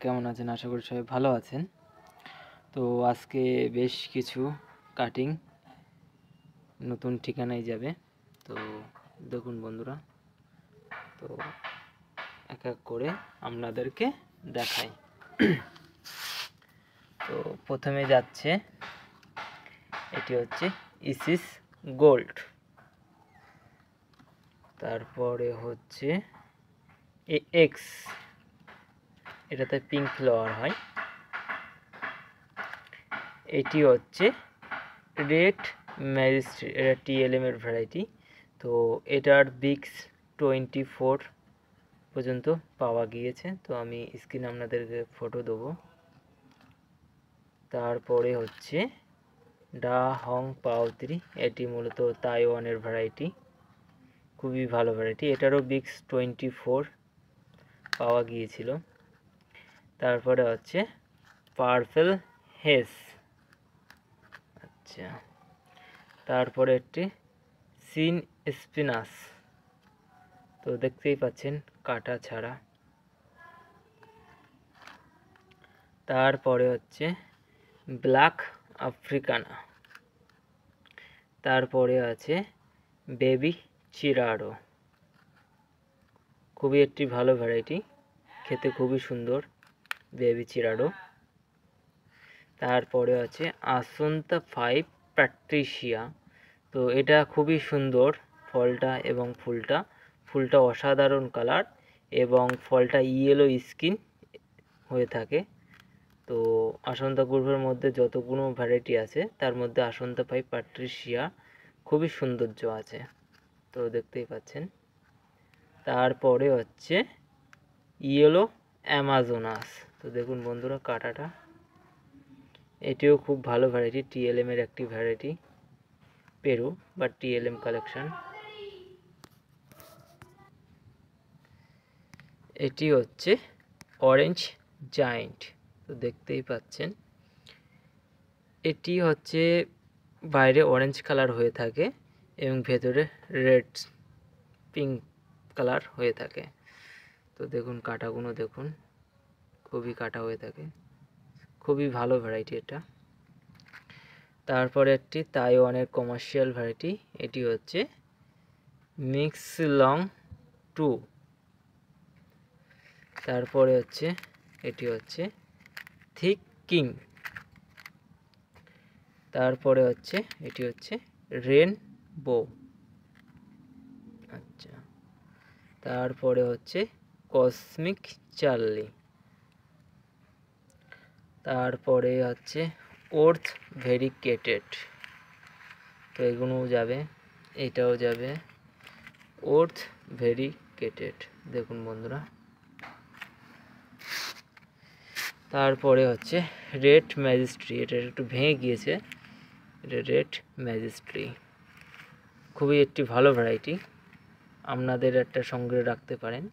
কেমন আছেন? আশা করি সবাই ভালো আছেন। তো আজকে বেশ কিছু কাটিং নতুন ঠিকানায় যাবে। তো দেখুন বন্ধুরা, তো এক এক করে আপনাদেরকে দেখাই। তো প্রথমে যাচ্ছে, এটি হচ্ছে ইসিস গোল্ড, তারপরে হচ্ছে এক্স, এটাতে পিঙ্ক ফ্লাওয়ার হয়। এটি হচ্ছে রেড ম্যাজিস্ট্রি, এটা টিএলএম এর ভ্যারাইটি। তো এটার বিক্স 24 পর্যন্ত পাওয়া গিয়েছে। তো আমি স্ক্রিনে আপনাদেরকে ফটো দেবো। তারপরে হচ্ছে ডা হং পাও 3, এটি মূলত তাইওয়ানের ভ্যারাইটি, খুবই ভালো ভ্যারাইটি। এটারও বিক্স 24 পাওয়া গিয়েছিল। তারপরে হচ্ছে পার্পল হেস, আচ্ছা। তারপরে একটি সিন স্পিনাস, তো দেখতেই পাচ্ছেন কাটা ছাড়া। তারপরে হচ্ছে ব্ল্যাক আফ্রিকানা, তারপরে আছে বেবি চিরাডো, খুবই একটি ভালো ভ্যারাইটি, খেতে খুবই সুন্দর বেবি চিরাডো। তারপরে আছে আসন্তা 5 প্যাট্রিশিয়া, তো এটা খুবই সুন্দর ফলটা এবং ফুলটা অসাধারণ কালার এবং ফলটা ইয়েলো স্কিন হয়ে থাকে। তো আসন্তা গ্রুপের মধ্যে যতগুলো ভ্যারাইটি আছে তার মধ্যে আসন্তা 5 প্যাট্রিশিয়া খুবই সৌন্দর্য আছে, তো দেখতেই পাচ্ছেন। তারপরে হচ্ছে ইয়েলো অ্যামাজোনাস, তো দেখুন বন্ধুরা কাটাটা, এটিও খুব ভালো ভ্যারাইটি, টিএলএম এর একটি ভ্যারাইটি, পেরু বা টিএলএম কালেকশন। এটি হচ্ছে অরেঞ্জ জায়েন্ট, তো দেখতেই পাচ্ছেন এটি হচ্ছে বাইরে অরেঞ্জ কালার হয়ে থাকে এবং ভেতরে রেড পিঙ্ক কালার হয়ে থাকে। তো দেখুন কাটাগুলো দেখুন, খুবই কাটা হয়ে থাকে, খুবই ভালো ভ্যারাইটি এটা। তারপরে একটি তাইওয়ানের কমার্শিয়াল ভ্যারাইটি, এটি হচ্ছে মিক্স লং 2। তারপরে হচ্ছে এটি হচ্ছে থিক কিং। তারপরে হচ্ছে এটি হচ্ছে রেনবো, আচ্ছা। তারপরে হচ্ছে কসমিক চার্লি। তারপরে হচ্ছে ওর্থ ভেরিকেটেড, তো এগুলোও যাবে, এটাও যাবে ওর্থ ভেরিকেটেড, দেখুন বন্ধুরা। তারপরে হচ্ছে রেড ম্যাজিস্ট্রি, এটা একটু ভেঙে গিয়েছে, এটা রেড ম্যাজিস্ট্রি, খুবই একটি ভালো ভ্যারাইটি, আপনাদের একটা সংগ্রহে রাখতে পারেন।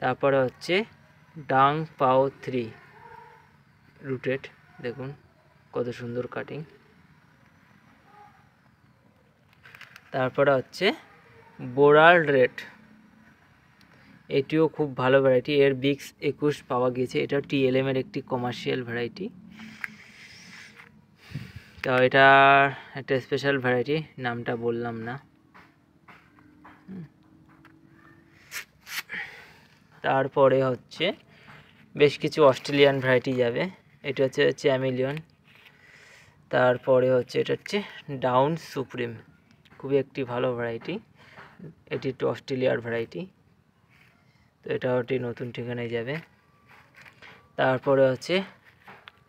তারপরে হচ্ছে ডাং পাও 3 রুটেড, দেখুন কত সুন্দর কাটিং। তারপরে হচ্ছে বোরাল রেড, এটিও খুব ভালো ভ্যারাইটি, এর বিক্স 21 পাওয়া গিয়েছে, এটা টিএলএম এর একটি কমার্শিয়াল ভ্যারাইটি। তো এটা একটা স্পেশাল ভ্যারাইটি, নামটা বললাম না। তারপরে হচ্ছে বেশ কিছু অস্ট্রেলিয়ান ভ্যারাইটি যাবে, এটা হচ্ছে চ্যামিলিয়ন। তারপরে হচ্ছে এটা হচ্ছে ডাউন সুপ্রিম, খুবই একটি ভালো ভ্যারাইটি, এটি একটু অস্ট্রেলিয়ার ভ্যারাইটি, তো এটাও একটি নতুন ঠিকানায় যাবে। তারপরে হচ্ছে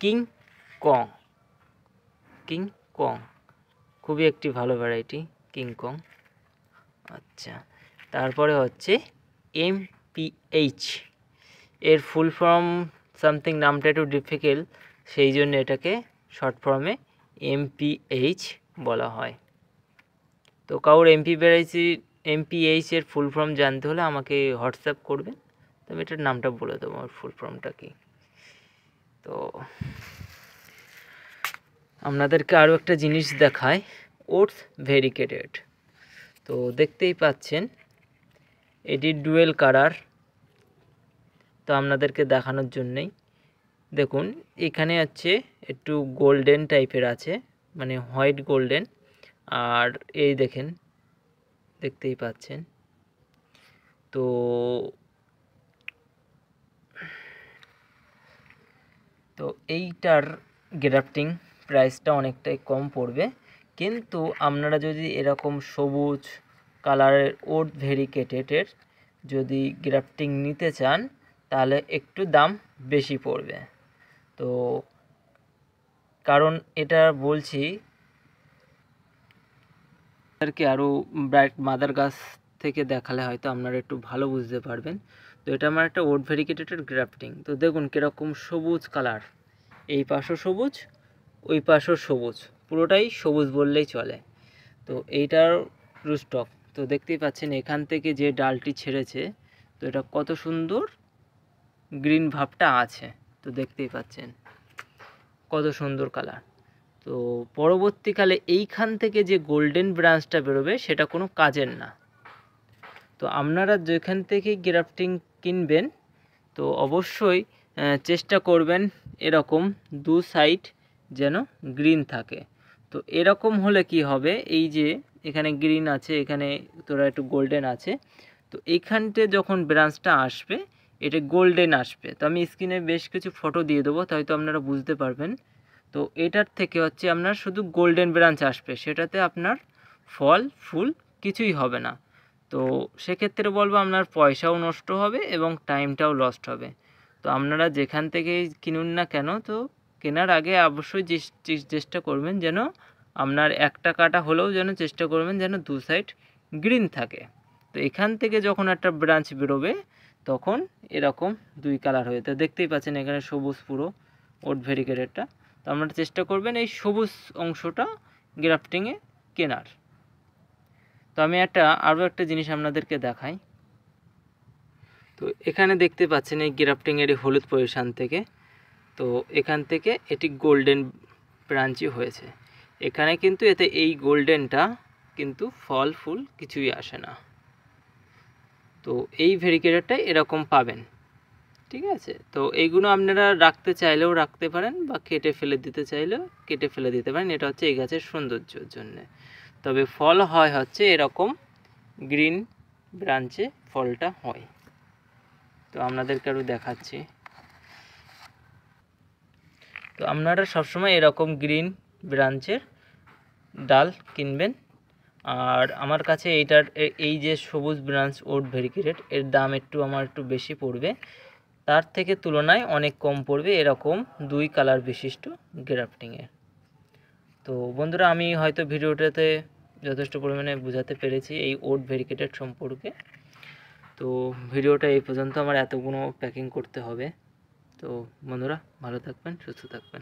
কিং কং, কিং কং খুবই একটি ভালো ভ্যারাইটি কিং কং, আচ্ছা। তারপরে হচ্ছে এমপিএইচ, এর ফুল ফর্ম সামথিং, নামটা একটু ডিফিকাল্ট, সেই জন্য এটাকে শর্ট ফর্মে এমপিএইচ বলা হয়। তো কারোর এমপিএইচ এর ফুল ফর্ম জানতে হলে আমাকে হোয়াটসঅ্যাপ করবেন, তো আমি এটার নামটা বলে দেবো আমার ফুল ফর্মটা কি। তো আপনাদেরকে আরও একটা জিনিস দেখায়, ওটস ভেরিকেটেড, তো দেখতেই পাচ্ছেন এটি ডুয়েল কালার, তো আপনাদেরকে দেখানোর জন্যেই দেখুন এখানে হচ্ছে একটু গোল্ডেন টাইপের আছে, মানে হোয়াইট গোল্ডেন। আর এই দেখেন, দেখতেই পাচ্ছেন। তো এইটার গ্রাফটিং প্রাইসটা অনেকটাই কম পড়বে, কিন্তু আপনারা যদি এরকম সবুজ কালারের ওড ভেরিকেটেডের যদি গ্রাফটিং নিতে চান তাহলে একটু দাম বেশি পড়বে। তো কারণ এটা বলছি আপনাদেরকে আরও ব্রাইট মাদার গাছ থেকে দেখালে হয়তো আপনারা একটু ভালো বুঝতে পারবেন। তো এটা আমার একটা ওড ভেরিকেটেডের গ্রাফটিং। তো দেখুন কীরকম সবুজ কালার, এই পাশও সবুজ ওই পাশও সবুজ, পুরোটাই সবুজ বললেই চলে। তো এইটার রুস্টক তো দেখতেই পাচ্ছেন, এখান থেকে যে ডালটি ছেড়েছে তো এটা কত সুন্দর গ্রিন ভাবটা আছে, তো দেখতেই পাচ্ছেন কত সুন্দর কালার। তো পরবর্তীকালে এইখান থেকে যে গোল্ডেন ব্রাঞ্চটা বেরোবে সেটা কোনো কাজের না। তো আপনারা যেখান থেকে গ্রাফটিং কিনবেন তো অবশ্যই চেষ্টা করবেন এরকম দু সাইড যেন গ্রিন থাকে। তো এরকম হলে কি হবে, এই যে এখানে গ্রিন আছে, এখানে তোরা একটু গোল্ডেন আছে, তো এইখানতে যখন ব্রাঞ্চটা আসবে এটা গোল্ডেন আসবে। তো আমি স্ক্রিনে বেশ কিছু ফটো দিয়ে দেবো, তাই তো আপনারা বুঝতে পারবেন। তো এটার থেকে হচ্ছে আপনার শুধু গোল্ডেন ব্রাঞ্চ আসবে, সেটাতে আপনার ফল ফুল কিছুই হবে না। তো সেক্ষেত্রে বলবো আপনার পয়সাও নষ্ট হবে এবং টাইমটাও লস্ট হবে। তো আপনারা যেখান থেকে কিনুন না কেন, তো কেনার আগে অবশ্যই চেষ্টা করবেন যেন আপনার একটা কাটা হলেও যেন চেষ্টা করবেন যেন দু সাইড গ্রিন থাকে। তো এখান থেকে যখন একটা ব্রাঞ্চ বেরোবে তখন এরকম দুই কালার হয়ে, তো দেখতেই পাচ্ছেন এখানে সবুজ পুরো ওড ভেরিকেটেডটা। তো আপনারা চেষ্টা করবেন এই সবুজ অংশটা গ্রাফটিংয়ে কেনার। তো আমি আরও একটা জিনিস আপনাদেরকে দেখাই। তো এখানে দেখতে পাচ্ছেন এই গ্রাফটিংয়ের হলুদ পজিশান থেকে, তো এখান থেকে এটি গোল্ডেন ব্রাঞ্চই হয়েছে। এখানে কিন্তু এতে এই গোল্ডেনটা কিন্তু ফল ফুল কিছুই আসে না। তো এই ভেরিকেটেডটা এরকম পাবেন, ঠিক আছে। তো এইগুলো আপনারা রাখতে চাইলেও রাখতে পারেন বা কেটে ফেলে দিতে চাইলেও কেটে ফেলে দিতে পারেন, এটা হচ্ছে এই গাছের সৌন্দর্যের জন্যে। তবে ফল হয় হচ্ছে এরকম গ্রিন ব্রাঞ্চে ফলটা হয়। তো আপনাদেরকে আরও দেখাচ্ছি। তো আপনারা সবসময় এরকম গ্রিন ব্রাঞ্চের ডাল কিনবেন। আর আমার কাছে এই যে সবুজ ব্রাঞ্চ ওড ভেরিকেটেড এর দাম আমার একটু বেশি পড়বে, তার থেকে তুলনায় অনেক কম পড়বে এরকম দুই কালার বিশিষ্ট গ্রাফটিংয়ের। তো বন্ধুরা আমি হয়তো ভিডিওটাতে যথেষ্ট পরিমাণে বোঝাতে পেরেছি এই ওড ভেরিকেটেড সম্পর্কে। তো ভিডিওটা এই পর্যন্ত, আমার এতগুলো প্যাকিং করতে হবে। তো বন্ধুরা ভালো থাকবেন, সুস্থ থাকবেন।